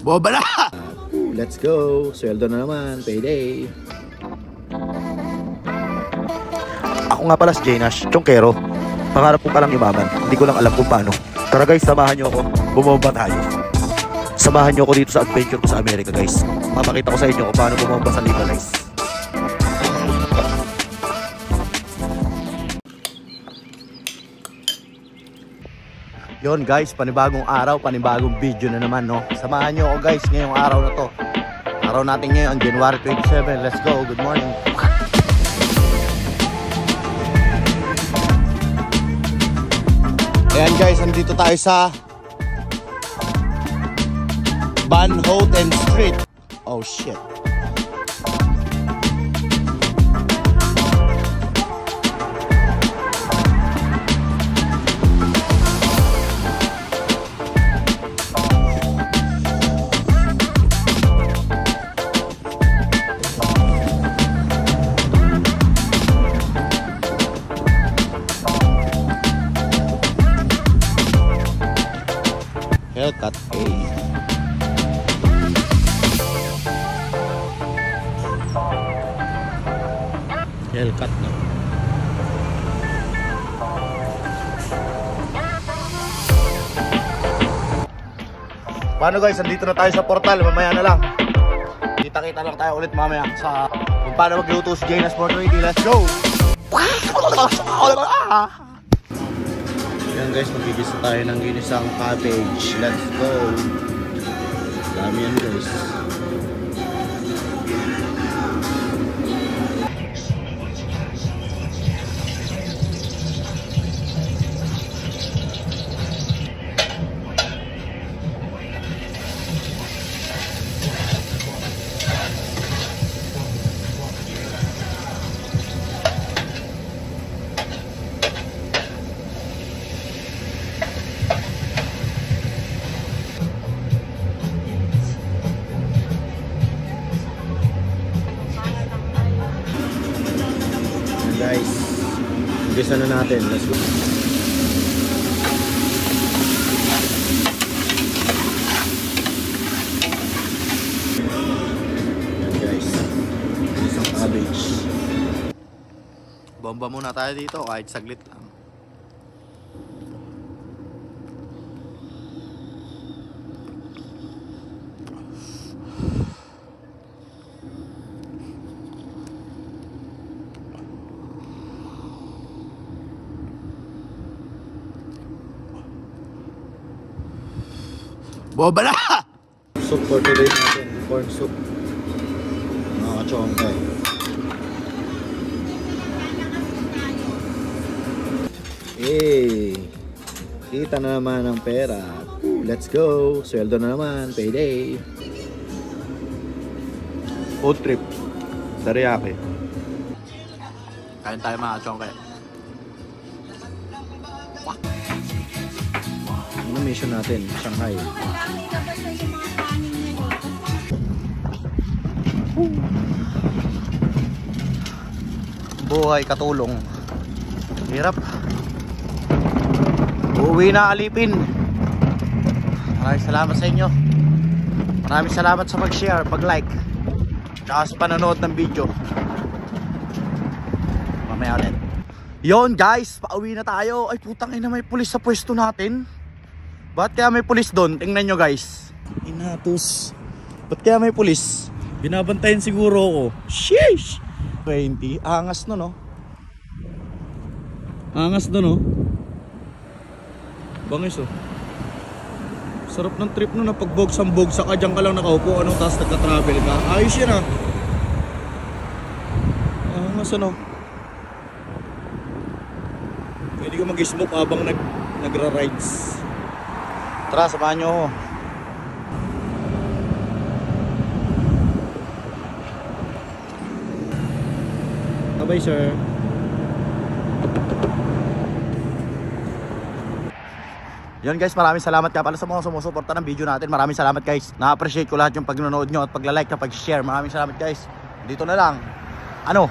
Boba na! Let's go! Sweldo na naman, payday. Ako nga pala si Jnash, Chongkero. Pangarap ko palang yumaman, hindi ko lang alam kung paano. Tara guys, samahan nyo ako, bumomba tayo. Samahan nyo ako dito sa adventure ko sa Amerika guys. Mapakita ko sa inyo kung paano bumomba sa legalize. Yon guys, panibagong araw, panibagong video na naman, no. Samahan nyo ako guys ngayong araw na to. Araw natin ngayon, January 27. Let's go, good morning. Ayan guys, andito tayo sa Van Houten Street. Oh shit. Hellcat A. Hellcat na. Paano guys, andito na tayo sa portal. Mamaya na lang. Kita-kita lang tayo ulit mamaya sa kung paano magluto si Jnash for 20. Let's go! Yan guys, magigisa tayo ng ginisang cabbage. Let's go. Dami yan guys. Guys, gisa na natin. Let's go. Yan guys, isang cabbage. Bomba muna tayo dito kahit saglit lang. Boba na! Soup for today natin. Corn soup. Mga kachongke. Hey! Kita na naman ang pera. Let's go! Sweldo na naman. Payday. Food trip. Teriyaki. Kain tayo mga kachongke. Ano mission natin? Shanghai. Buhay katulong. Hirap. Uuwi na alipin. Maraming salamat sa inyo. Maraming salamat sa pag-share, pag-like, tsaka sa panonood ng video. Mamaya ulit. Yon guys, pauwi na tayo. Ay putang ina, may pulis sa pwesto natin. Ba't kaya may pulis doon? Tingnan nyo guys. Inatus. Ba't kaya may pulis? Binabantayan siguro ako. Sheesh! 20. Angas no, no? Angas no, no? Bangis oh. Sarap ng trip no na pagbogsang-bogsa ka. Diyan ka lang nakaupo. Ano, tapos nagka-travel ka. Ayos yan ah. Angas ano? Pwede ka mag-smoke habang nagra-rides. Tara, samahan nyo ako. Bye-bye, sir. Yun guys, maraming salamat ka pala sa mga sumusuporta ng video natin. Maraming salamat guys. Na-appreciate ko lahat yung pag-nanood nyo at pag-like at pag-share. Maraming salamat guys. Dito na lang. Ano?